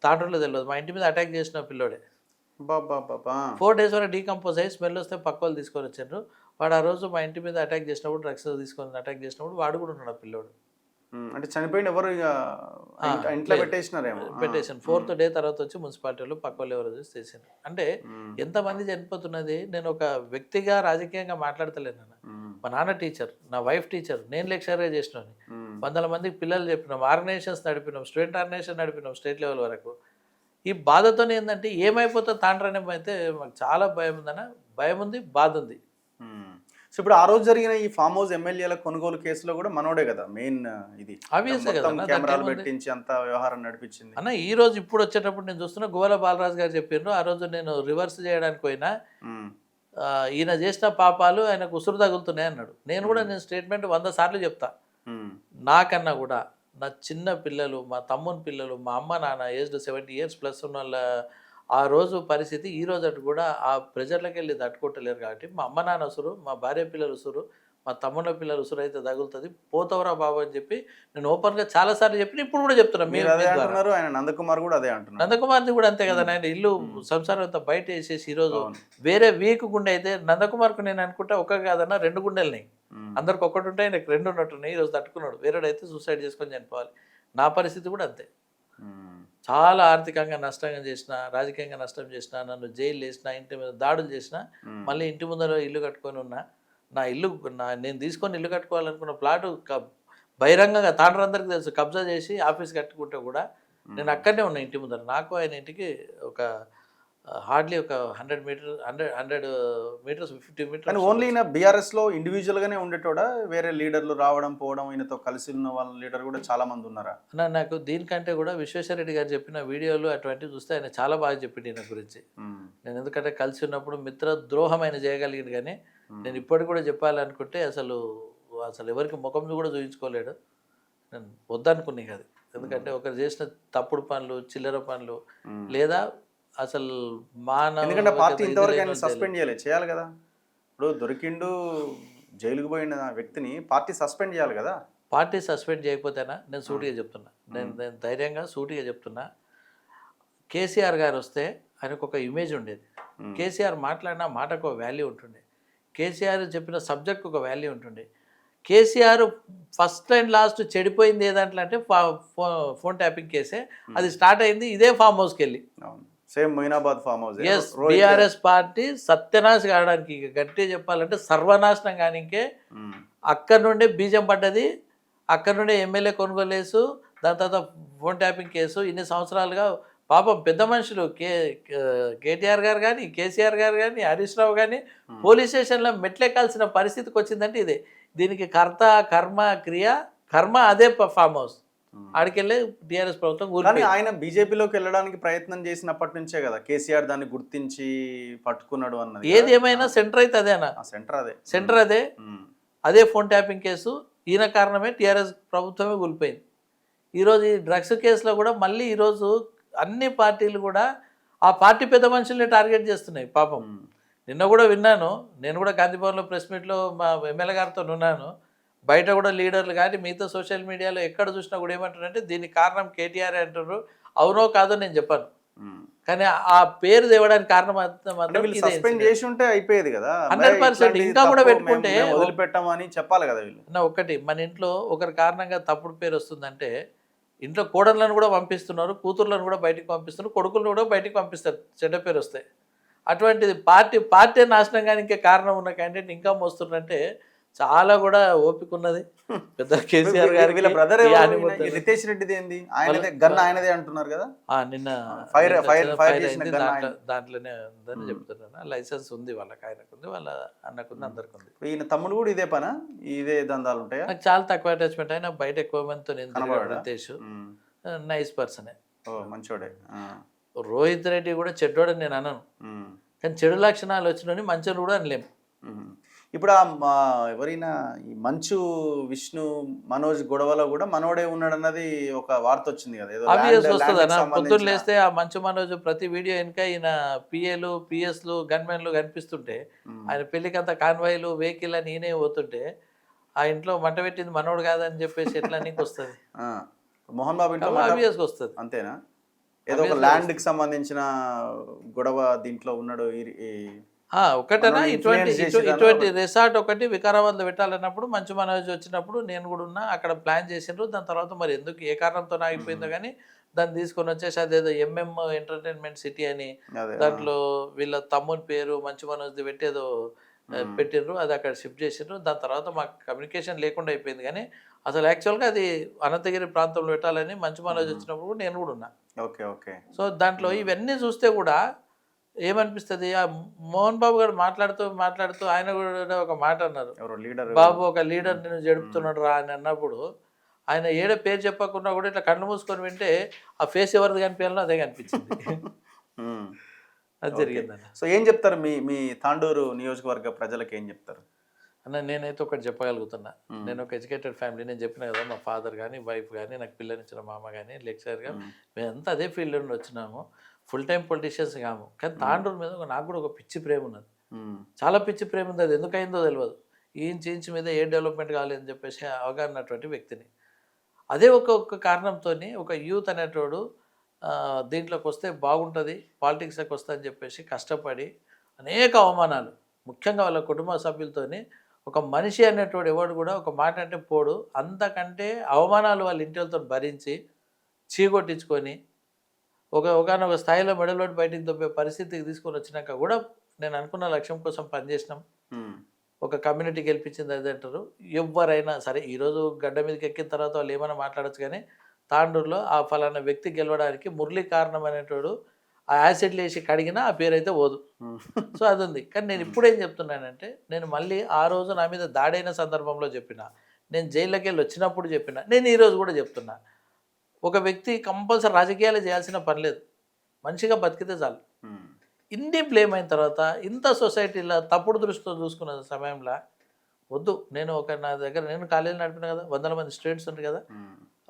తాండ్రులో తెలియదు. మా ఇంటి మీద అటాక్ చేసిన పిల్లోడే. బాబా 4 days వరకు డీకంపోజ్ అయ్యి స్మెల్ వస్తే పక్క వాళ్ళు తీసుకొని వచ్చారు. వాడు ఆ రోజు మా ఇంటి మీద అటాక్ చేసినప్పుడు డ్రగ్స్ తీసుకొని అటాక్ చేసినప్పుడు వాడు కూడా ఉన్నాడు ఆ పిల్లోడు. అంటే చనిపోయిన ఎవరు ఇక ఇంట్లో పెట్టేసినారేమో. పెట్టేసాను. 4th day తర్వాత వచ్చి మున్సిపాలిటీలో పక్క వాళ్ళు ఎవరో చూసి చేసాను. అంటే ఎంతమంది చనిపోతున్నది. నేను ఒక వ్యక్తిగా రాజకీయంగా మాట్లాడతలేను అన్న. మా నాన్న టీచర్, నా వైఫ్ టీచర్, నేను లెక్చర్గా చేసినాను. 100 మందికి పిల్లలు చెప్పినాం, ఆర్గనైజేషన్స్ నడిపినాం, స్టూడెంట్ ఆర్గనైజేషన్ నడిపినాం స్టేట్ లెవెల్ వరకు. ఈ బాధతో ఏంటంటే ఏమైపోతా తాండ్రనే అయితే మాకు చాలా భయం ఉందన్న. భయం ఉంది, బాధ ఉంది. సో ఇప్పుడు ఆ రోజు జరిగిన ఈ ఫామ్ హౌస్ ఎమ్మెల్యేల కొనుగోలు కేసులో కూడా మనోడే కదా మెయిన్ ఇది. Obviously కదా అన్న, కెమెరాలు దాంట్లో పెట్టించి అంత వ్యవహారం నడిపించింది. అన్న ఈ రోజు ఇప్పుడు వచ్చేటప్పుడు నేను చూస్తున్నా గోవాల బాలరాజు గారు చెప్పిండ్రు. ఆ రోజు నేను రివర్స్ చేయడానికి పోయినా ఈయన చేసిన పాపాలు ఆయనకు ఉసురు తగులుతున్నాయి అన్నాడు. నేను కూడా నేను స్టేట్మెంట్ 100 సార్లు చెప్తా. నాకన్నా కూడా నా చిన్న పిల్లలు, మా తమ్ముని పిల్లలు, మా అమ్మ నాన్న ఏజ్డ్ 70 years ప్లస్ ఉన్న వాళ్ళ ఆ రోజు పరిస్థితి ఈ రోజు అటు కూడా ఆ ప్రెజర్లకు వెళ్ళి తట్టుకోవట్లేరు. కాబట్టి మా అమ్మ నాన్న ఉసురు, మా భార్య పిల్లలు ఉసురు, మా తమ్ముళ్ళ పిల్లలు ఉసురు అయితే తగులుతుంది, పోతావురా బాబు అని చెప్పి నేను ఓపెన్గా చాలాసార్లు చెప్పిన, ఇప్పుడు కూడా చెప్తున్నా. మీరు ఆయన నందకుమార్ కూడా అదే అంటున్నారు. నందకుమార్ది కూడా అంతే కదా. ఆయన ఇల్లు సంసారం అంతా బయట వేసేసి ఈరోజు వేరే వీక్ గుండె అయితే నందకుమార్కు నేను అనుకుంటా ఒక కాదన్నా 2 గుండెలున్నాయి. అందరికి ఒకటి ఉంటాయి, నాకు 2 ఉన్నట్టున్నాయి. ఈరోజు తట్టుకున్నాడు. వేరేడైతే సూసైడ్ చేసుకొని చనిపోవాలి. నా పరిస్థితి కూడా అంతే. చాలా ఆర్థికంగా నష్టంగా చేసిన, రాజకీయంగా నష్టం చేసిన, నన్ను జైలు వేసిన, ఇంటి మీద దాడులు చేసిన, మళ్ళీ ఇంటి ముందర ఇల్లు కట్టుకొని ఉన్నా. నా ఇల్లు నేను తీసుకొని ఇల్లు కట్టుకోవాలనుకున్న ప్లాటు బహిరంగంగా తాండ్రందరికీ తెలుసు, కబ్జా చేసి ఆఫీస్ కట్టుకుంటే కూడా నేను అక్కడనే ఉన్నా ఇంటి ముందర. నాకు ఆయన ఇంటికి ఒక హార్డ్లీ ఒక 100 meters 50 meters. కానీ ఓన్లీ ఈయన బీఆర్ఎస్లో ఇండివిజువల్గానే ఉండేటోడా? వేరే లీడర్లు రావడం పోవడం, ఈయనతో కలిసి ఉన్న వాళ్ళ లీడర్ కూడా చాలా మంది ఉన్నారా? నాకు దీనికంటే కూడా విశ్వేశ్వరరెడ్డి గారు చెప్పిన వీడియోలు అటువంటివి చూస్తే ఆయన చాలా బాగా చెప్పింది ఈయన గురించి. నేను ఎందుకంటే కలిసి ఉన్నప్పుడు మిత్ర ద్రోహం ఆయన చేయగలిగింది. కానీ నేను ఇప్పటికి కూడా చెప్పాలనుకుంటే అసలు ఎవరికి ముఖం కూడా చూపించుకోలేడు. నేను వద్దనుకునే కాదు. ఎందుకంటే ఒకరు చేసిన తప్పుడు పనులు, చిల్లర పనులు, లేదా అసలు ఎందుకంటే పార్టీ ఇంతవరకు ఆయన సస్పెండ్ చేయాలి కదా. ఇప్పుడు దొరికిండు జైలుకు పోయిన వ్యక్తిని పార్టీ సస్పెండ్ చేయాలి కదా. పార్టీ సస్పెండ్ చేయకపోతేనా నేను సూటిగా చెప్తున్నా, నేను ధైర్యంగా సూటిగా చెప్తున్నా. కేసీఆర్ గారు వస్తే ఆయనకు ఒక ఇమేజ్ ఉండేది. కేసీఆర్ మాట్లాడిన మాటకు ఒక వాల్యూ ఉంటుండే. కేసీఆర్ చెప్పిన సబ్జెక్ట్కి ఒక వాల్యూ ఉంటుండే. కేసీఆర్ ఫస్ట్ అండ్ లాస్ట్ చెడిపోయింది ఏదంటే అంటే ఫోన్ ట్యాపింగ్ కేసే. అది స్టార్ట్ అయింది ఇదే ఫామ్ హౌస్కి వెళ్ళి. Same Moinabad farm house. Yes, BRS party సత్యనాశ కావడానికి, గట్టిగా చెప్పాలంటే సర్వనాశనం కానికే అక్కడి నుండే బీజం పడ్డది. అక్కడి నుండే ఎమ్మెల్యే కొనుగోలేసు, దాని తర్వాత ఫోన్ ట్యాపింగ్ కేసు. ఇన్ని సంవత్సరాలుగా పాపం పెద్ద మనుషులు కేటీఆర్ గారు కానీ, కేసీఆర్ గారు కానీ, హరీష్ రావు కానీ పోలీస్ స్టేషన్లో మెట్లెక్కాల్సిన పరిస్థితికి వచ్చిందంటే ఇదే. దీనికి కర్త కర్మ క్రియ, కర్మ అదే ఫామ్ హౌస్. ఆడికెళ్ళి టీఆర్ఎస్ ప్రభుత్వం. కానీ ఆయన బీజేపీలోకి వెళ్ళడానికి ప్రయత్నం చేసినప్పటి నుంచే కదా కేసీఆర్ దాన్ని గుర్తించి పట్టుకున్నాడు అన్నది. ఏది ఏమైనా సెంటర్ అయితే అదేనా? సెంటర్ అదే ఫోన్ ట్యాపింగ్ కేసు. ఈయన కారణమే టీఆర్ఎస్ ప్రభుత్వమే కూలిపోయింది. ఈరోజు ఈ డ్రగ్స్ కేసులో కూడా మళ్ళీ ఈరోజు అన్ని పార్టీలు కూడా ఆ పార్టీ పెద్ద మనుషుల్ని టార్గెట్ చేస్తున్నాయి. పాపం నిన్న కూడా విన్నాను. నేను కూడా గాంధీభవన్లో ప్రెస్ మీట్లో మా ఎమ్మెల్యే గారితో ఉన్నాను. బయట కూడా లీడర్లు కానీ మిగతా సోషల్ మీడియాలో ఎక్కడ చూసినా కూడా ఏమంటారంటే దీనికి కారణం కేటీఆర్ అంటారు. అవునో కాదో నేను చెప్పాను, కానీ ఆ పేరు తేవడానికి కారణం సస్పెండ్ చేసి ఉంటే అయిపోయేది కదా. 100%. ఇంకా కూడా పెట్టుకుంటే వదిలిపెట్టామని చెప్పాలి కదా వీళ్ళు. ఒకటి మన ఇంట్లో ఒకరి కారణంగా తప్పుడు పేరు వస్తుందంటే ఇంట్లో కోడళ్ళను కూడా పంపిస్తున్నారు, కూతుర్లను కూడా బయటికి పంపిస్తున్నారు, కొడుకులను కూడా బయటికి పంపిస్తారు చెడ్డ పేరు వస్తాయి. అటువంటిది పార్టీ నాశనం కానీ ఇంకా కారణం ఉన్న క్యాండిడేట్ ఇంకా మోస్తున్నారంటే చాలా కూడా ఓపిక ఉన్నది పెద్ద కేసీఆర్ గారికి. రితేష్ రెడ్డిది ఏంది? ఆయనదే గన్ ఆయనదే అంటున్నారు కదా. నిన్న దాంట్లోనే ఉందని చెప్తున్నాను. లైసెన్స్ ఉంది వాళ్ళకి, ఆయనకు ఉంది, వాళ్ళ అన్నకుంది, అందరికి ఉంది. ఈయన తమ్ముడు కూడా ఇదే పనా, ఇదే దందాలు ఉంటాయా? నాకు చాలా తక్కువ అటాచ్మెంట్. అయినా బయట ఎక్కువ మందితో రితేష్ నైస్ పర్సనే, మంచోడే. రోహిత్ రెడ్డి కూడా చెడ్డోడని నేను అనను, కానీ చెడు లక్షణాలు వచ్చినని మంచోడు కూడా అనలేము. ఇప్పుడు ఎవరైనా ఈ మంచు విష్ణు మనోజ్ గొడవలో కూడా మనోడే ఉన్నాడు అన్నది ఒక వార్త వచ్చింది కదా, ఏదో ఆబ్వియస్ land వస్తుంది కి అన్న. పొద్దున్న సంబంధించిన- లేస్తే ఆ మంచు మనోజ్ ప్రతి వీడియో వెనుక ఈయన పిఏలు పిఎస్లు గన్మెన్లు కనిపిస్తుంటే, ఆయన పెళ్లికంత కాన్వాయ్లు వెహికల్ అని ఈయనే పోతుంటే, ఆ ఇంట్లో మంట పెట్టింది మనోడు కాదని చెప్పేసి ఎట్లా నీకు వస్తుంది? ఆ, మోహన్ బాబు ఇంట్లో మాట- ఆబ్వియస్గా వస్తుంది. అంతేనా? ఏదో ఒక ల్యాండ్కి సంబంధించిన గొడవ దీంట్లో ఉన్నాడు ఒకటేనా మనోడు ఇటువంటి influence చేసేదాన్ని ఇటువంటి రిసార్ట్ ఒకటి వికారాబాద్లో పెట్టాలన్నప్పుడు మంచు మనోజ్ వచ్చినప్పుడు నేను కూడా ఉన్నా, అక్కడ ప్లాన్ చేసిండ్రు. దాని తర్వాత మరి ఎందుకు ఏ కారణంతో ఆగిపోయిందో కానీ దాన్ని తీసుకొని వచ్చేసి అదేదో ఎంఎం ఎంటర్టైన్మెంట్ సిటీ అని అదే దాంట్లో వీళ్ళ తమ్ముని పేరు మంచు మనోజ్ది పెట్టేదో పెట్టిండ్రు. అది అక్కడ షిఫ్ట్ చేసిండ్రు. దాని తర్వాత మాకు కమ్యూనికేషన్ లేకుండా అయిపోయింది. కానీ అసలు యాక్చువల్గా అది అనంతగిరి ప్రాంతంలో పెట్టాలని మంచు మనోజ్ వచ్చినప్పుడు కూడా నేను కూడా ఉన్నా. Okay okay. సో దాంట్లో ఇవన్నీ చూస్తే కూడా ఏమనిపిస్తుంది, ఆ మోహన్ బాబు గారు మాట్లాడుతూ ఆయన కూడా ఒక మాట అన్నారు, ఎవరో లీడర్ బాబు ఒక లీడర్ నేను జడుపుతున్నాడు రా అని అన్నప్పుడు, ఆయన ఏడ పేరు చెప్పకుండా కూడా ఇట్లా కళ్ళు మూసుకొని వింటే ఆ ఫేస్ ఎవరిది కనిపించాలో అదే కనిపించింది. అది జరిగిందన్న. సో ఏం చెప్తారు మీ మీ తాండూరు నియోజకవర్గ ప్రజలకు ఏం చెప్తారు? అన్న నేనైతే ఒకటి చెప్పగలుగుతున్నా, నేను ఒక ఎడ్యుకేటెడ్ ఫ్యామిలీ. నేను చెప్పిన కదా, మా ఫాదర్ కానీ వైఫ్ కానీ నాకు పిల్లనిచ్చిన మామ కానీ లెక్చరర్గా మేమంతా అదే ఫీల్డ్ నుండి వచ్చినాము. ఫుల్ టైం పొలిటీషియన్స్ కాము. కానీ తాండూరు మీద నాకు కూడా ఒక పిచ్చి ప్రేమ ఉన్నది, చాలా పిచ్చి ప్రేమ ఉంది. అది ఎందుకైందో తెలియదు. ఇంచు మీద ఏ డెవలప్మెంట్ కాలేదని చెప్పేసి అవగాహనటువంటి వ్యక్తిని. అదే ఒక కారణంతో ఒక యూత్ అనేటోడు దీంట్లోకి వస్తే బాగుంటుంది, పాలిటిక్స్లోకి వస్తా అని చెప్పేసి కష్టపడి అనేక అవమానాలు, ముఖ్యంగా వాళ్ళ కుటుంబ సభ్యులతోని, ఒక మనిషి అనేటోడు ఎవడు కూడా ఒక మాట అంటే పోడు, అంతకంటే అవమానాలు వాళ్ళ ఇంటితో భరించి చీకొట్టించుకొని ఒకనొక స్థాయిలో మెడలోటి బయటికి దొబ్బే పరిస్థితికి తీసుకొని వచ్చినాక కూడా నేను అనుకున్న లక్ష్యం కోసం పనిచేసినాం. ఒక కమ్యూనిటీ గెలిపించింది అది అంటారు. ఎవరైనా సరే ఈరోజు గడ్డ మీదకి ఎక్కిన తర్వాత వాళ్ళు ఏమైనా మాట్లాడచ్చు, కానీ తాండూరులో ఆ ఫలానా వ్యక్తి గెలవడానికి మురళీ కారణం అనేటోడు ఆ యాసిడ్లు వేసి కడిగినా ఆ పేరు అయితే పోదు. సో అది ఉంది. కానీ నేను ఇప్పుడేం చెప్తున్నానంటే, నేను మళ్ళీ ఆ రోజు నా మీద దాడైన సందర్భంలో చెప్పిన, నేను జైల్లోకి వెళ్ళి వచ్చినప్పుడు చెప్పిన, నేను ఈరోజు కూడా చెప్తున్నా, ఒక వ్యక్తి కంపల్సరీ రాజకీయాలు చేయాల్సిన పని లేదు, మంచిగా బతికితే చాలు. ఇన్ని బ్లేమ్ అయిన తర్వాత ఇంత సొసైటీలో తప్పుడు దృష్టితో చూసుకున్న సమయంలో వద్దు. నేను నా దగ్గర నేను కాలేజీలు నడిపిన కదా, 100 మంది స్టూడెంట్స్ ఉంటారు కదా,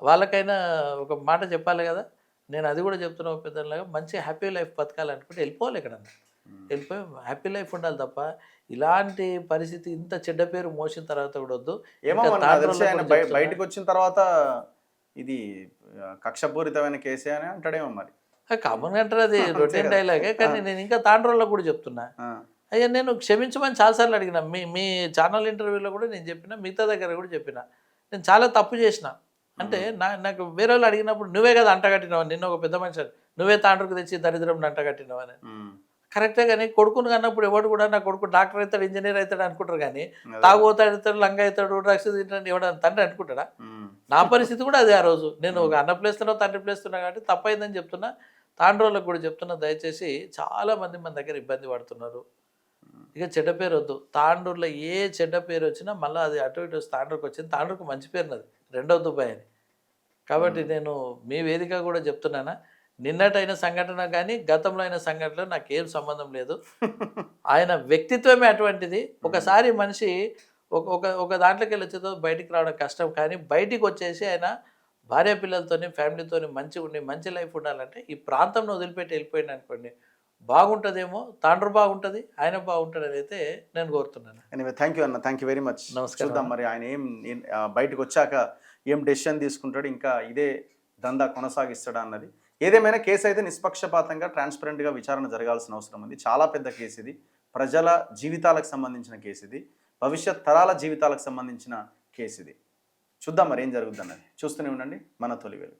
వాళ్ళకైనా ఒక మాట చెప్పాలి కదా. నేను అది కూడా చెప్తున్నా, పెద్దలాగా మంచి హ్యాపీ లైఫ్ బతకాలనుకుంటే వెళ్ళిపోవాలి, ఎక్కడన్నా వెళ్ళిపోయి హ్యాపీ లైఫ్ ఉండాలి తప్ప ఇలాంటి పరిస్థితి ఇంత చెడ్డ పేరు మోసిన తర్వాత కూడా వద్దు. బయటకు వచ్చిన తర్వాత ఇది కక్షపూరితమైన కేసే అని అంటాడేమో మరి. కామన్గా అంటారు, అది రొటీన్ డైలాగే. కానీ నేను ఇంకా తాండ్రోళ్ళకు కూడా చెప్తున్నా, అయ్యా నేను క్షమించమని చాలాసార్లు అడిగిన. మీ ఛానల్ ఇంటర్వ్యూలో కూడా నేను చెప్పిన, మిగతా దగ్గర కూడా చెప్పిన, నేను చాలా తప్పు చేసిన. అంటే నాకు వేరే వాళ్ళు అడిగినప్పుడు నువ్వే కదా అంటగట్టినావు, నిన్న ఒక పెద్ద మనిషి నువ్వే తాండ్రుకు తెచ్చి దరిద్రం అంటగట్టినావు అని. కరెక్టే, కానీ కొడుకును కన్నప్పుడు ఎవడు కూడా నా కొడుకు డాక్టర్ అవుతాడు, ఇంజనీర్ అవుతాడు అనుకుంటారు, కానీ తాగుతాడు, లంగ అవుతాడు, డ్రగ్స్ తింటాడు ఎవడ తండ్రి అనుకుంటాడా? నా పరిస్థితి కూడా అదే. ఆ రోజు నేను ఒక అన్న ప్లేస్తున్నావు, తండ్రి ప్లేస్తున్నా, కాబట్టి తప్పైందని చెప్తున్నా. తాండ్రోళ్ళకు కూడా చెప్తున్నా, దయచేసి చాలామంది మన దగ్గర ఇబ్బంది పడుతున్నారు. ఇక చెడ్డ పేరు వద్దు. తాండూరులో ఏ చెడ్డ పేరు వచ్చినా మళ్ళీ అది అటు ఇటు తాండూరుకు వచ్చింది. తాండూరుకు మంచి పేరున్నది, రెండవ దుబాయ్ అని. కాబట్టి నేను మీ వేదిక కూడా చెప్తున్నానా, నిన్నటైన సంఘటన కానీ గతంలో అయిన సంఘటనలో నాకేం సంబంధం లేదు. ఆయన వ్యక్తిత్వమే అటువంటిది. ఒకసారి మనిషి ఒక దాంట్లోకి వెళ్ళి వచ్చేదో బయటికి రావడం కష్టం, కానీ బయటికి వచ్చేసి ఆయన భార్య పిల్లలతోని ఫ్యామిలీతోని మంచిగా ఉండి మంచి లైఫ్ ఉండాలంటే ఈ ప్రాంతంలో వదిలిపెట్టి వెళ్ళిపోయింది అనుకోండి, బాగుంటుందేమో. తాండ్రు బాగుంటుంది, ఆయన బాగుంటుంది అని అయితే నేను కోరుతున్నాను. ఎనీవే థ్యాంక్ యూ అన్న, థ్యాంక్ యూ వెరీ మచ్. నమస్కారం. చూద్దాం మరి ఆయన బయటకు వచ్చాక ఏం డెసిషన్ తీసుకుంటాడు, ఇంకా ఇదే దందా కొనసాగిస్తాడా అన్నది. ఏదేమైనా కేసు అయితే నిష్పక్షపాతంగా ట్రాన్స్పరెంట్గా విచారణ జరగాల్సిన అవసరం ఉంది. చాలా పెద్ద కేసు ఇది, ప్రజల జీవితాలకు సంబంధించిన కేసు ఇది, భవిష్యత్ తరాల జీవితాలకు సంబంధించిన కేసు ఇది. చూద్దాం మరి ఏం జరుగుతుంది అన్నది. చూస్తూనే ఉండండి మన తొలి వెలుగు.